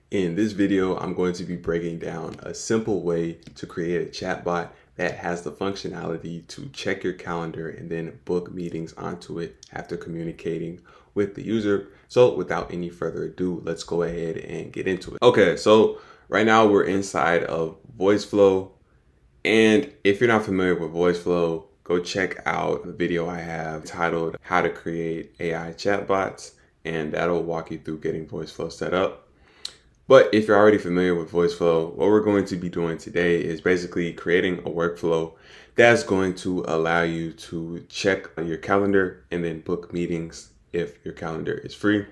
In this video, I'm going to be breaking down a simple way to create a chatbot that has the functionality to check your calendar and then book meetings onto it after communicating with the user. So without any further ado, let's go ahead and get into it. Okay, so right now we're inside of Voiceflow. And if you're not familiar with Voiceflow, go check out the video I have titled How to Create AI Chatbots, and that'll walk you through getting Voiceflow set up. But if you're already familiar with Voiceflow, what we're going to be doing today is basically creating a workflow that's going to allow you to check your calendar and then book meetings if your calendar is free.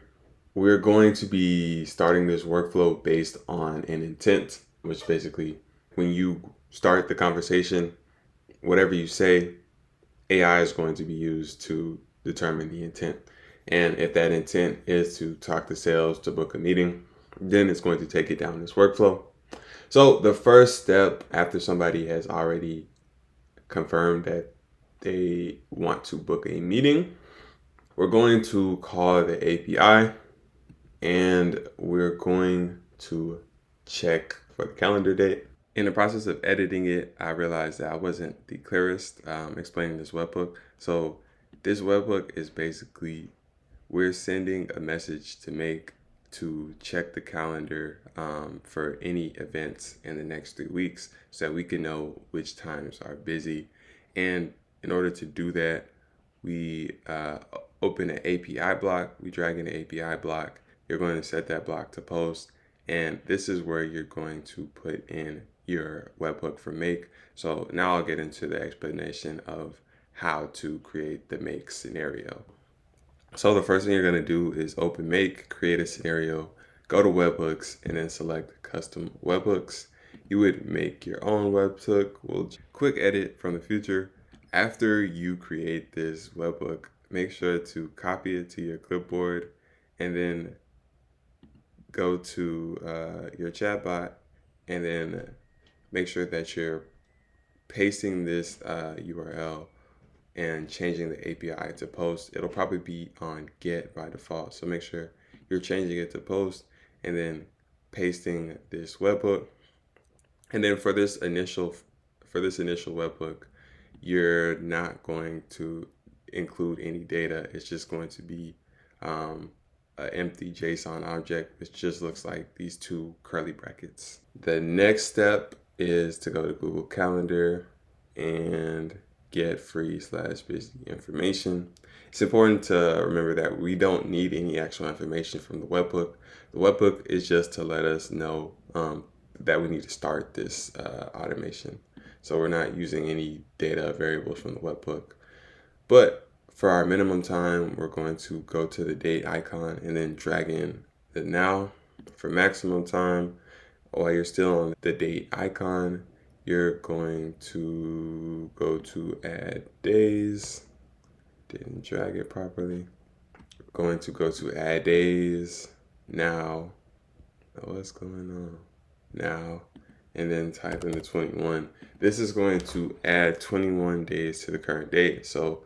We're going to be starting this workflow based on an intent, which basically when you start the conversation, whatever you say, AI is going to be used to determine the intent. And if that intent is to talk to sales, to book a meeting, then it's going to take it down this workflow. So the first step after somebody has already confirmed that they want to book a meeting, we're going to call the API and we're going to check for the calendar date. In the process of editing it, I realized that I wasn't the clearest explaining this webhook. So this webhook is basically we're sending a message to check the calendar for any events in the next 3 weeks so that we can know which times are busy. And in order to do that, we open an API block, we drag in an API block. You're going to set that block to post. And this is where you're going to put in your webhook for make. So now I'll get into the explanation of how to create the make scenario. So the first thing you're going to do is open make, create a scenario, go to webhooks, and then select custom webhooks. You would make your own webhook. We'll quick edit from the future. After you create this webhook, make sure to copy it to your clipboard and then go to your chatbot and then make sure that you're pasting this URL and changing the API to post. It'll probably be on get by default. So make sure you're changing it to post and then pasting this webhook. And then for this initial webhook, you're not going to include any data. It's just going to be an empty JSON object, which just looks like these two curly brackets. The next step is to go to Google Calendar and get free/busy information. It's important to remember that we don't need any actual information from the webhook. The webhook is just to let us know that we need to start this automation. So we're not using any data variables from the webhook. But for our minimum time, we're going to go to the date icon and then drag in the now. For maximum time, while you're still on the date icon, you're going to go to add days. Didn't drag it properly. Going to go to add days now. What's going on? Now. And then type in the 21. This is going to add 21 days to the current date. So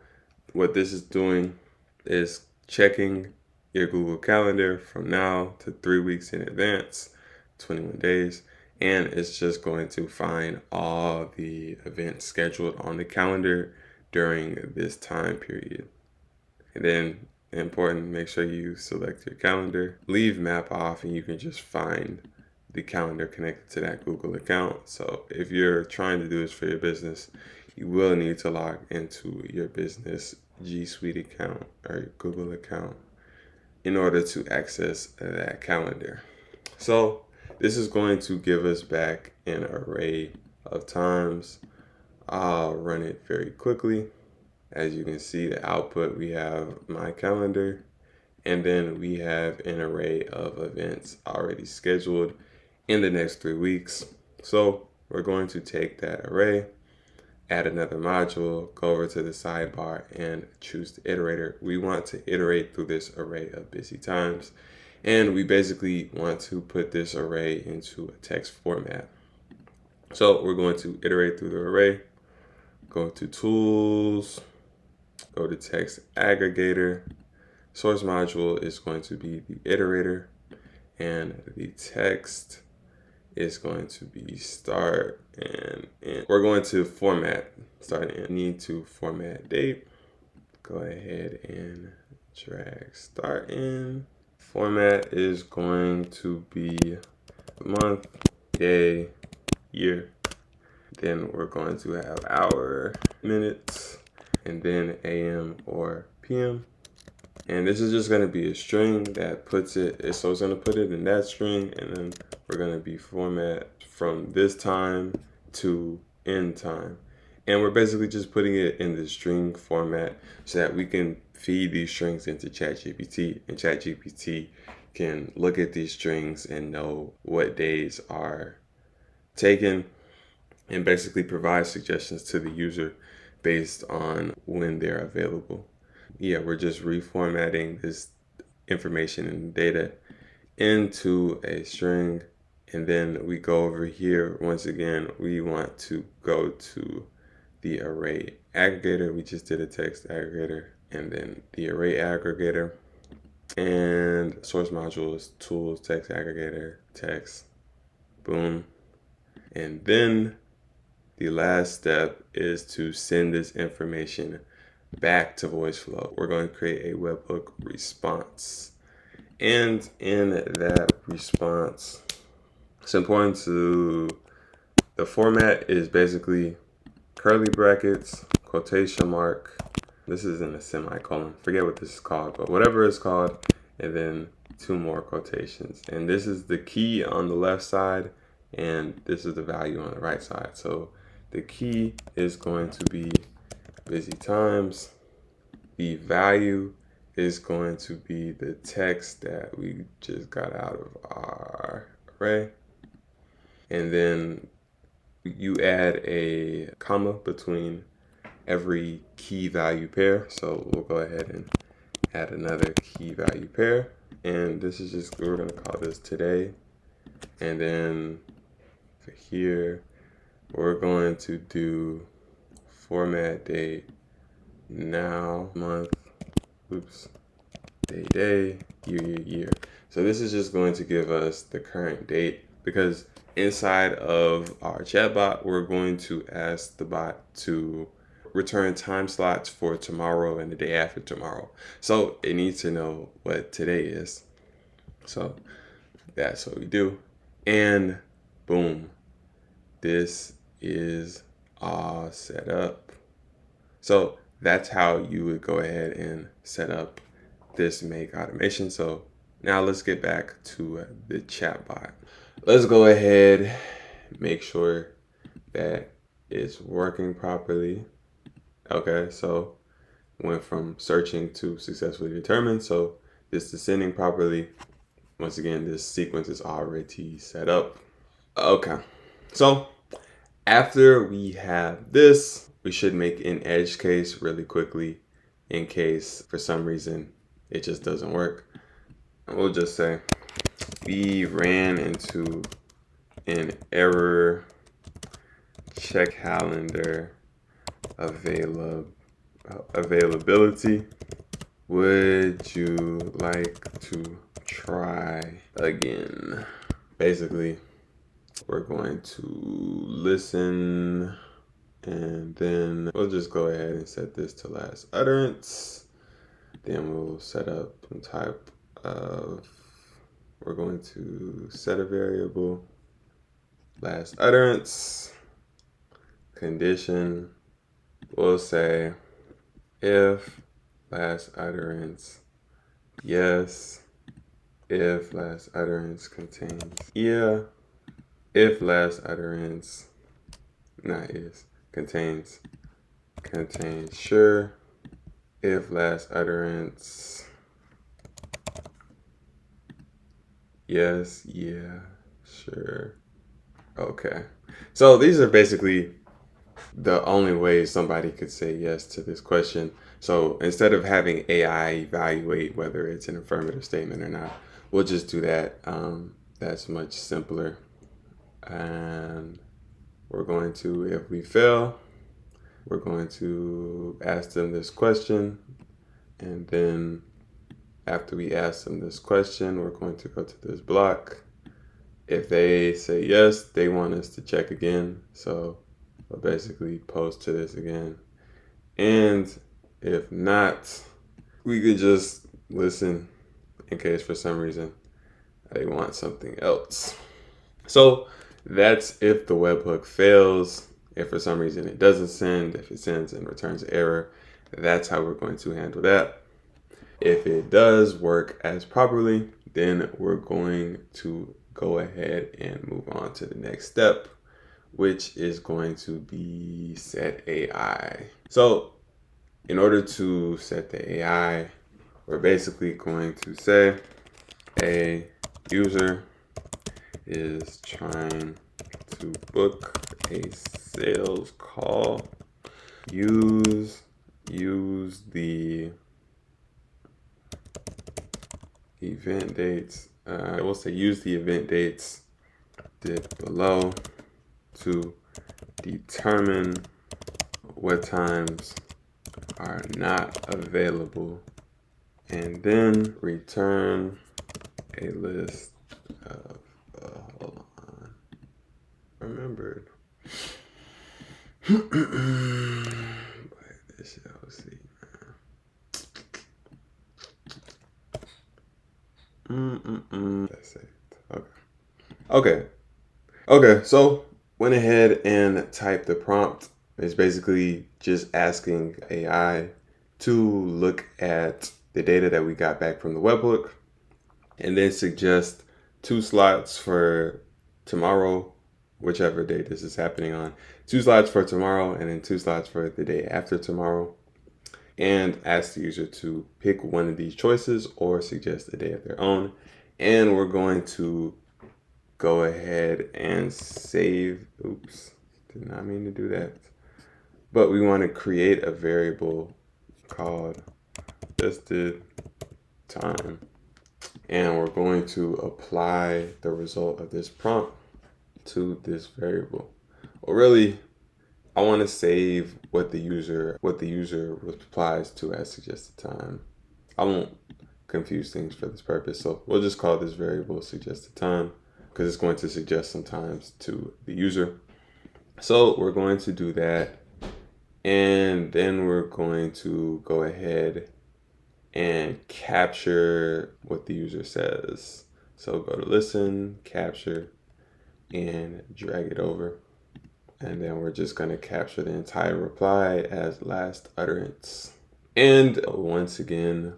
what this is doing is checking your Google Calendar from now to 3 weeks in advance, 21 days. And it's just going to find all the events scheduled on the calendar during this time period. And then important, make sure you select your calendar, leave map off, and you can just find the calendar connected to that Google account. So if you're trying to do this for your business, you will need to log into your business G Suite account or your Google account in order to access that calendar. So this is going to give us back an array of times. I'll run it very quickly. As you can see, the output, we have my calendar, and then we have an array of events already scheduled in the next 3 weeks. So we're going to take that array, add another module, go over to the sidebar and choose the iterator. We want to iterate through this array of busy times. And we basically want to put this array into a text format. So we're going to iterate through the array, go to tools, go to text aggregator. Source module is going to be the iterator. And the text is going to be start and end. We're going to format start and need to format date. Go ahead and drag start in. Format is going to be month, day, year. Then we're going to have hour, minutes, and then AM or PM. And this is just going to be a string that puts it, so it's going to put it in that string, and then we're going to be format from this time to end time. And we're basically just putting it in the string format so that we can feed these strings into ChatGPT, and ChatGPT can look at these strings and know what days are taken and basically provide suggestions to the user based on when they're available. Yeah, we're just reformatting this information and data into a string. And then we go over here. Once again, we want to go to the array aggregator. We just did a text aggregator, and then the array aggregator, and source modules, tools, text aggregator, text, boom. And then the last step is to send this information back to Voiceflow. We're going to create a webhook response. And in that response, it's important the format is basically curly brackets, quotation mark. This isn't a semicolon. Forget what this is called, but whatever it's called, and then 2 more quotations. And this is the key on the left side, and this is the value on the right side. So the key is going to be busy times. The value is going to be the text that we just got out of our array. And then you add a comma between every key value pair. So we'll go ahead and add another key value pair. And this is just, we're going to call this today. And then for here, we're going to do format date, now, month, day, year. So this is just going to give us the current date, because inside of our chatbot, we're going to ask the bot to return time slots for tomorrow and the day after tomorrow. So it needs to know what today is. So that's what we do. And boom, this is all set up. So that's how you would go ahead and set up this make automation. So now let's get back to the chatbot. Let's go ahead, make sure that it's working properly. Okay, so went from searching to successfully determined. So this is sending properly. Once again, this sequence is already set up. Okay, so after we have this, we should make an edge case really quickly in case for some reason it just doesn't work. And we'll just say we ran into an error, check calendar availability. Would you like to try again? Basically, we're going to listen, and then we'll just go ahead and set this to last utterance. Then we'll set up some type of, we're going to set a variable, last utterance, condition. We'll say if last utterance yes, if last utterance contains yeah, if last utterance not is contains sure, if last utterance yes, yeah, sure. Okay, so these are basically the only way somebody could say yes to this question. So instead of having AI evaluate whether it's an affirmative statement or not, we'll just do that. That's much simpler. And we're going to, if we fail, we're going to ask them this question, and then After we ask them this question, we're going to go to this block. If they say yes, they want us to check again. So we'll basically post to this again. And if not, we could just listen in case for some reason they want something else. So that's if the webhook fails. If for some reason it doesn't send, if it sends and returns an error, that's how we're going to handle that. If it does work as properly, then we're going to go ahead and move on to the next step, which is going to be set AI. So in order to set the AI, we're basically going to say a user is trying to book a sales call. Use the event dates. I will say use the event dates below to determine what times are not available, and then return a list of hold on, remembered. But this shall see. That's it. Okay. So went ahead and typed the prompt. It's basically just asking AI to look at the data that we got back from the webhook and then suggest 2 slots for tomorrow, whichever day this is happening on. 2 slots for tomorrow and then 2 slots for the day after tomorrow. And ask the user to pick one of these choices or suggest a day of their own. And we're going to go ahead and save. Oops, did not mean to do that. But we want to create a variable called suggested time. And we're going to apply the result of this prompt to this variable. Well, really, I want to save what the user replies to as suggested time. I won't confuse things for this purpose, so we'll just call this variable suggested time because it's going to suggest some times to the user. So we're going to do that, and then we're going to go ahead and capture what the user says. So go to listen, capture, and drag it over. And then we're just going to capture the entire reply as last utterance. And once again,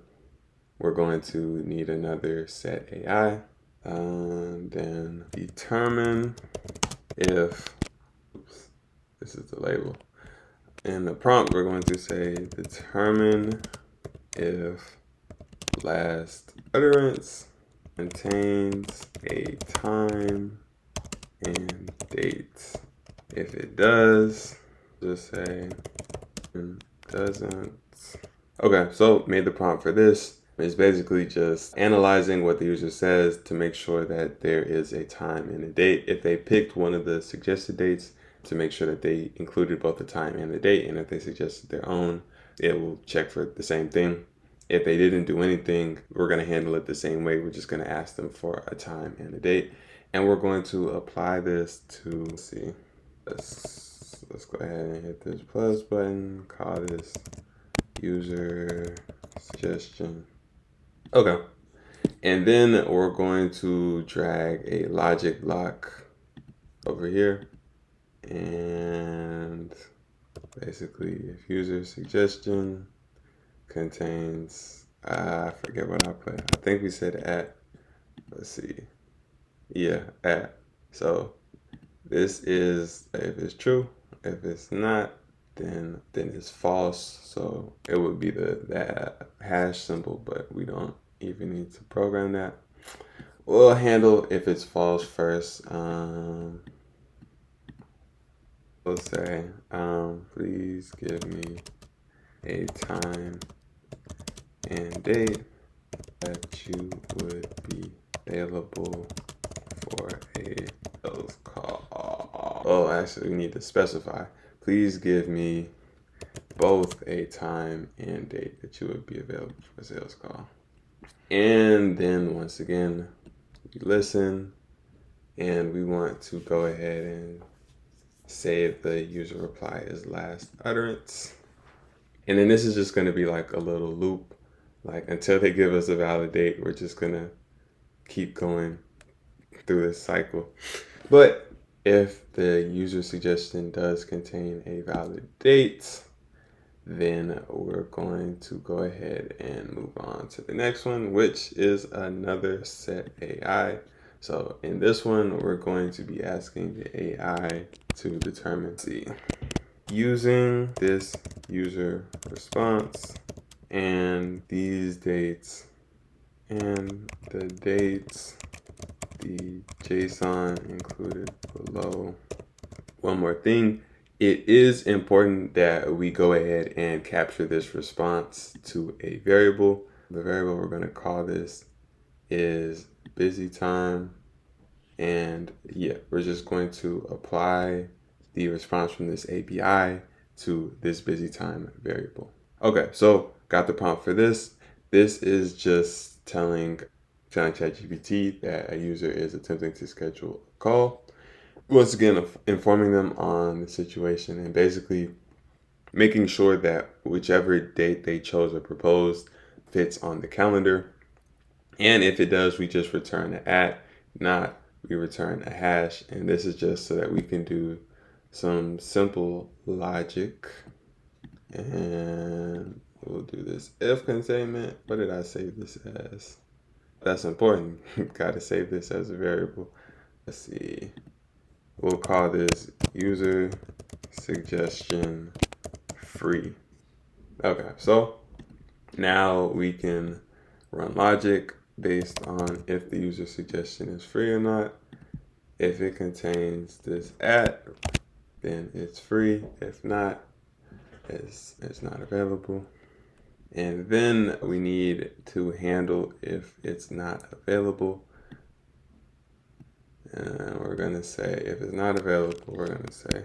we're going to need another set AI. Then determine if, oops, this is the label. In the prompt, we're going to say determine if last utterance contains a time and date. If it does, just say doesn't. Okay, so made the prompt for this. It's basically just analyzing what the user says to make sure that there is a time and a date. If they picked one of the suggested dates, to make sure that they included both the time and the date. And if they suggested their own, it will check for the same thing. If they didn't do anything, we're going to handle it the same way. We're just going to ask them for a time and a date. And we're going to apply this to, let's see. Let's go ahead and hit this plus button, call this user suggestion. Okay. And then we're going to drag a logic block over here. And basically, if user suggestion contains, I forget what I put. I think we said at. Let's see. Yeah, at. So this is if it's true. If it's not, then it's false. So it would be that hash symbol, but we don't even need to program that. We'll handle if it's false first. We'll say, please give me a time and date that you would be available for a sales call. Oh, actually, we need to specify. Please give me both a time and date that you would be available for a sales call. And then once again, we listen, and we want to go ahead and save the user reply as last utterance. And then this is just going to be like a little loop, like until they give us a valid date, we're just going to keep going through this cycle. But if the user suggestion does contain a valid date, then we're going to go ahead and move on to the next one, which is another set AI. So in this one, we're going to be asking the AI to determine, using this user response and these dates and the dates, the JSON included below. One more thing, it is important that we go ahead and capture this response to a variable. The variable we're going to call this is busy time. And yeah, we're just going to apply the response from this API to this busy time variable. Okay, so got the prompt for this. This is just telling ChatGPT that a user is attempting to schedule a call. Once again, informing them on the situation and basically making sure that whichever date they chose or proposed fits on the calendar. And if it does, we just return an @ not we return a hash. And this is just so that we can do some simple logic. And we'll do this if containment. What did I save this as? That's important. Got to save this as a variable. Let's see. We'll call this user suggestion free. Okay, so now we can run logic based on if the user suggestion is free or not. If it contains this @ then it's free. If not, it's not available. And then we need to handle if it's not available. And we're going to say, if it's not available, we're going to say,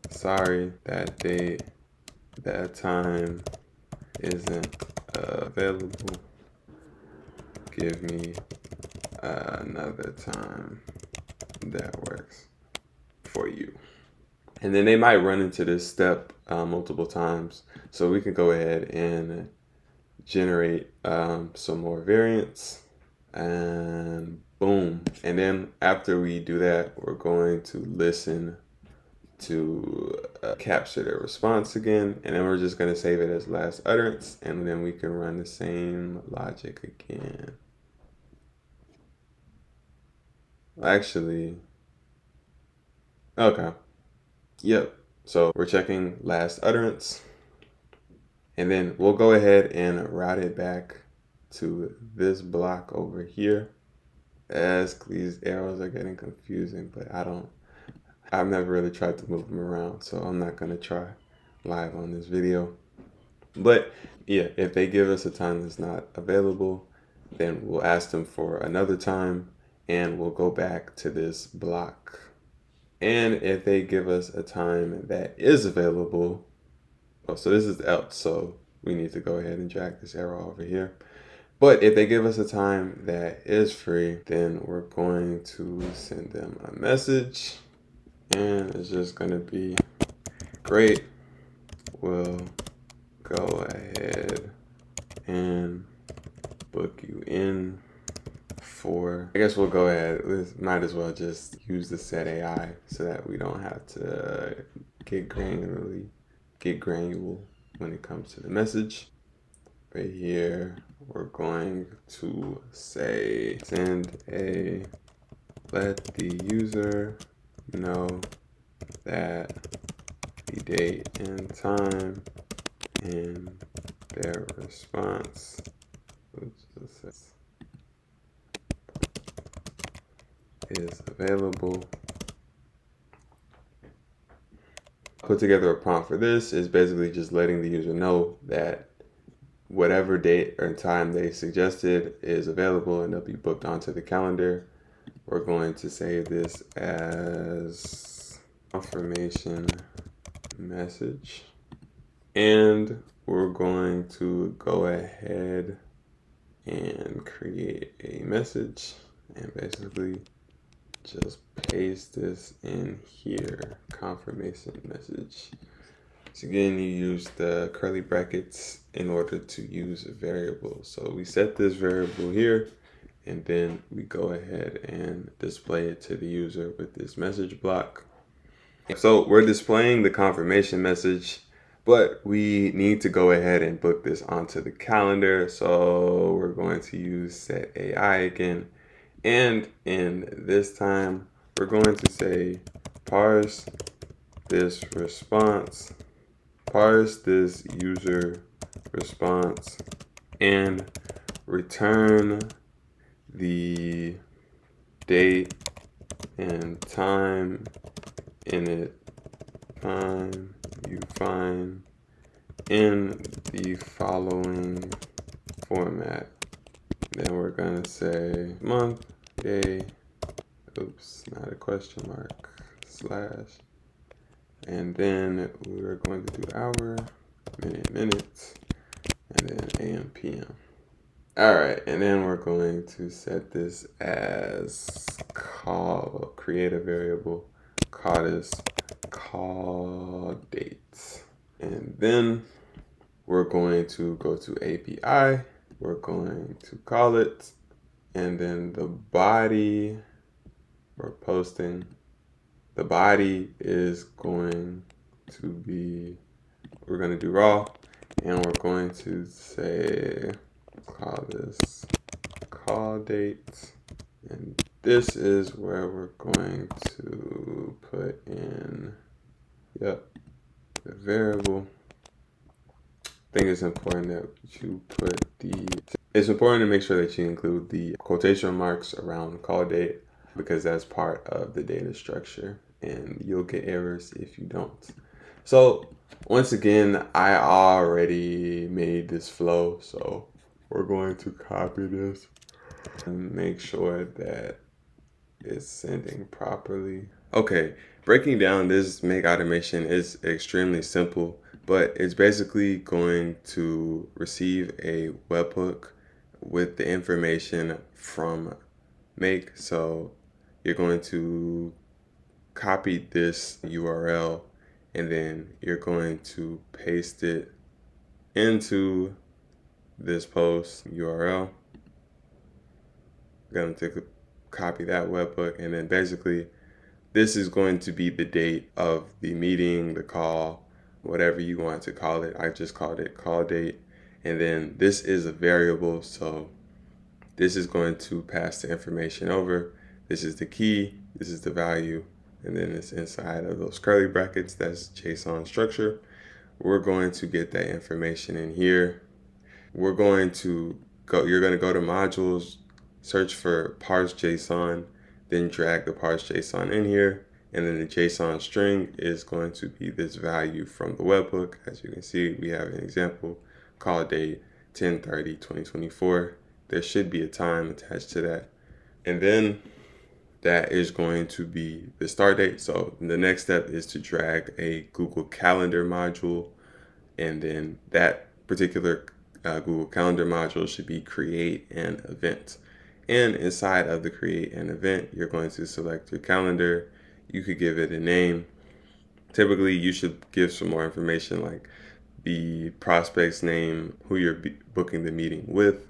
sorry, that date, that time isn't available. Give me another time that works for you. And then they might run into this step multiple times. So we can go ahead and generate some more variants, and boom. And then after we do that, we're going to listen to capture their response again. And then we're just going to save it as last utterance. And then we can run the same logic again. Actually, okay. Yep. So we're checking last utterance. And then we'll go ahead and route it back to this block over here. As these arrows are getting confusing, but I've never really tried to move them around, so I'm not gonna try live on this video. But yeah, if they give us a time that's not available, then we'll ask them for another time and we'll go back to this block. And if they give us a time that is available, so this is else, so we need to go ahead and drag this arrow over here. But if they give us a time that is free, then we're going to send them a message. And it's just going to be, great, we'll go ahead and book you in for, I guess we'll go ahead, we might as well just use the set AI so that we don't have to get granular when it comes to the message. Right here, we're going to say, let the user know that the date and time and their response is available. Put together a prompt for this is basically just letting the user know that whatever date or time they suggested is available and they'll be booked onto the calendar. We're going to save this as confirmation message. And we're going to go ahead and create a message, and basically just paste this in here, confirmation message. So again, you use the curly brackets in order to use a variable. So we set this variable here, and then we go ahead and display it to the user with this message block. So we're displaying the confirmation message, but we need to go ahead and book this onto the calendar. So we're going to use set AI again. And in this time, we're going to say parse this response, parse this user response, and return the date and time in it, time you find in the following format. Then we're gonna say month, day, oops, not a question mark, slash, and then we're going to do hour, minute, minutes, and then AM, PM. All right, and then we're going to set this as call, create a variable, call this call dates. And then we're going to go to API, we're going to call it, and then the body we're posting, the body is going to be, we're going to do raw, and we're going to say, call this call date, and this is where we're going to put in, the variable. I think it's important that you put it's important to make sure that you include the quotation marks around call date, because that's part of the data structure, and you'll get errors if you don't. So once again, I already made this flow, so we're going to copy this and make sure that it's sending properly. Okay, breaking down this make automation is extremely simple, but it's basically going to receive a webhook with the information from make. So you're going to copy this URL, and then you're going to paste it into this post URL. I'm going to copy that webhook, and then basically this is going to be the date of the meeting, the call, whatever you want to call it. I just called it call date. And then this is a variable, so this is going to pass the information over. This is the key, this is the value, and then it's inside of those curly brackets, that's JSON structure. We're going to get that information in here. We're going to you're going to go to modules, search for parse JSON, then drag the parse JSON in here, and then the JSON string is going to be this value from the webhook. As you can see, we have an example, call date 10/30/2024. There should be a time attached to that, and then that is going to be the start date. So the next step is to drag a Google Calendar module, and then that particular Google Calendar module should be create an event. And inside of the create an event, you're going to select your calendar. You could give it a name. Typically, you should give some more information like the prospect's name, who you're booking the meeting with.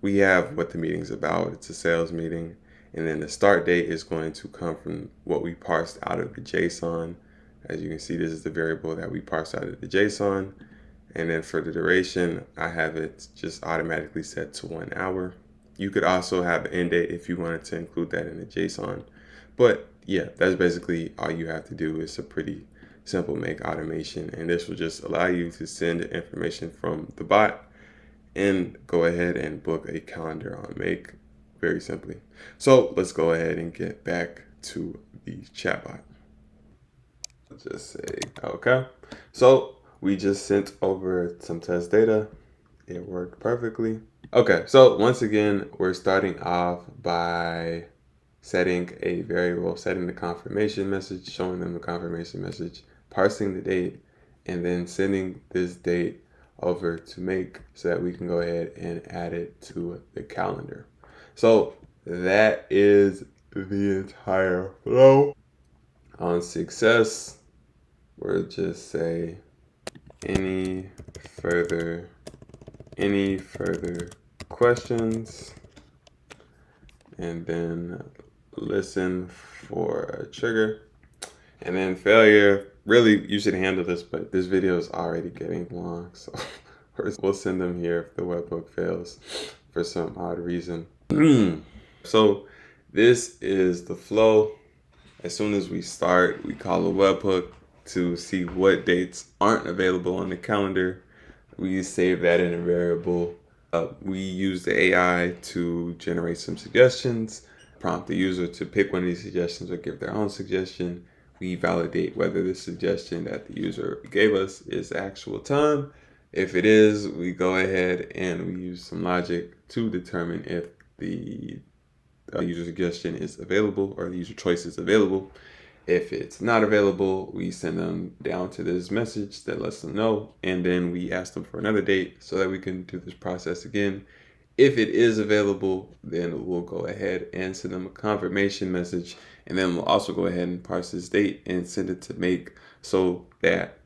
We have what the meeting's about. It's a sales meeting. And then the start date is going to come from what we parsed out of the JSON. As you can see, this is the variable that we parsed out of the JSON. And then for the duration, I have it just automatically set to 1 hour. You could also have an end date if you wanted to include that in the JSON. But yeah, that's basically all you have to do. It's a pretty simple make automation. And this will just allow you to send information from the bot and go ahead and book a calendar on Make very simply. So let's go ahead and get back to the chatbot. Let's just say, okay. So we just sent over some test data. It worked perfectly. Okay, so once again, we're starting off by setting a variable, setting the confirmation message, showing them the confirmation message, parsing the date, and then sending this date over to make so that we can go ahead and add it to the calendar. So that is the entire flow. On success, we'll just say any further questions, and then listen for a trigger. And then failure, really you should handle this, but this video is already getting long, so we'll send them here if the webhook fails for some odd reason. So this is the flow. As soon as we start, we call a webhook to see what dates aren't available on the calendar. We save that in a variable. We use the AI to generate some suggestions, prompt the user to pick one of these suggestions or give their own suggestion. We validate whether the suggestion that the user gave us is the actual time. If it is, we go ahead and we use some logic to determine if the user suggestion is available or the user choice is available. If it's not available, we send them down to this message that lets them know, and then we ask them for another date so that we can do this process again. If it is available, then we'll go ahead and send them a confirmation message, and then we'll also go ahead and parse this date and send it to make so that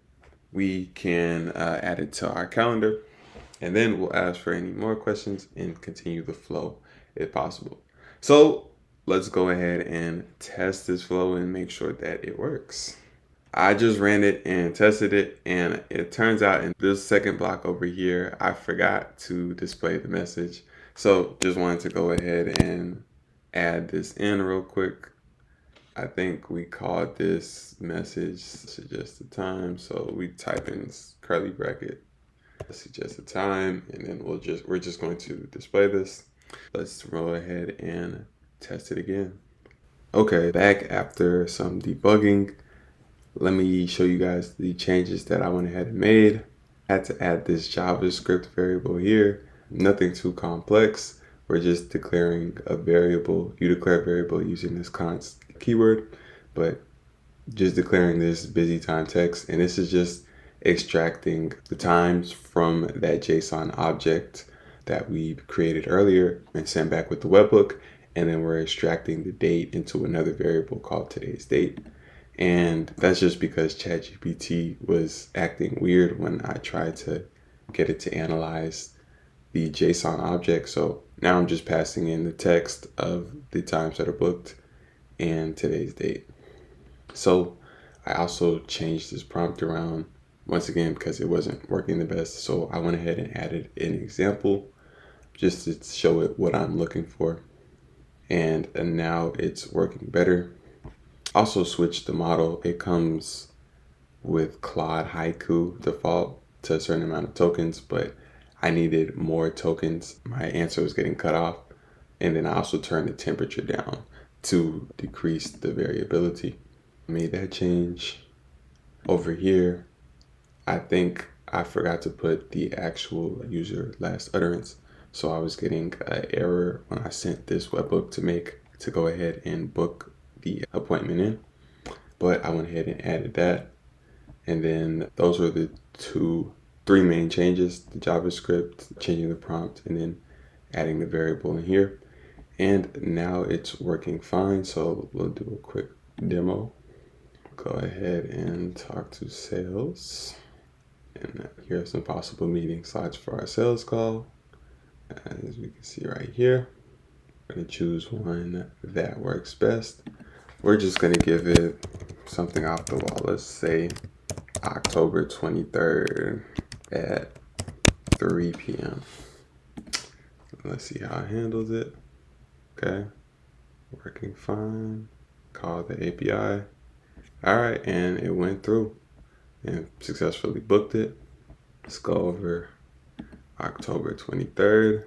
we can add it to our calendar. And then we'll ask for any more questions and continue the flow if possible. So let's go ahead and test this flow and make sure that it works. I just ran it and tested it, and it turns out in this second block over here, I forgot to display the message. So just wanted to go ahead and add this in real quick. I think we called this message suggest the time. So we type in curly bracket, suggest the time, and then we're just going to display this. Let's go ahead and test it again. Okay, back after some debugging. Let me show you guys the changes that I went ahead and made. I had to add this JavaScript variable here. Nothing too complex. We're just declaring a variable. You declare a variable using this const keyword, but just declaring this busy time text. And this is just extracting the times from that JSON object that we created earlier and sent back with the webhook. And then we're extracting the date into another variable called today's date. And that's just because ChatGPT was acting weird when I tried to get it to analyze the JSON object. So now I'm just passing in the text of the times that are booked and today's date. So I also changed this prompt around once again because it wasn't working the best. So I went ahead and added an example just to show it what I'm looking for. And now it's working better. Also switched the model. It comes with Claude Haiku default to a certain amount of tokens, but I needed more tokens. My answer was getting cut off. And then I also turned the temperature down to decrease the variability. Made that change. Over here, I think I forgot to put the actual user last utterance. So I was getting an error when I sent this webhook to go ahead and book the appointment in. But I went ahead and added that. And then those were the three main changes: the JavaScript, changing the prompt, and then adding the variable in here. And now it's working fine. So we'll do a quick demo. Go ahead and talk to sales. And here are some possible meeting slots for our sales call. As we can see right here, I'm going to choose one that works best. We're just going to give it something off the wall. Let's say October 23rd at 3 p.m. Let's see how it handles it. Okay, working fine. Call the API. All right, and it went through and successfully booked it. Let's go over October 23rd,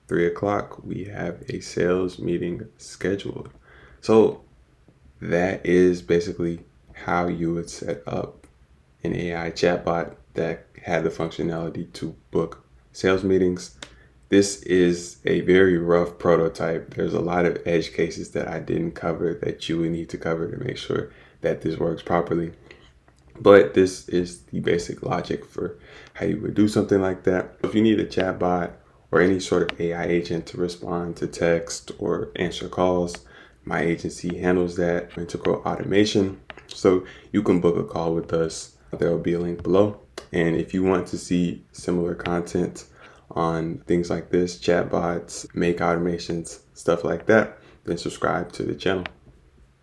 3 o'clock. We have a sales meeting scheduled. So that is basically how you would set up an AI chatbot that had the functionality to book sales meetings. This is a very rough prototype. There's a lot of edge cases that I didn't cover that you would need to cover to make sure that this works properly. But this is the basic logic for how you would do something like that. If you need a chatbot or any sort of AI agent to respond to text or answer calls, my agency handles that. Integral automation. So you can book a call with us. There will be a link below. And if you want to see similar content on things like this, chatbots, make automations, stuff like that, then subscribe to the channel.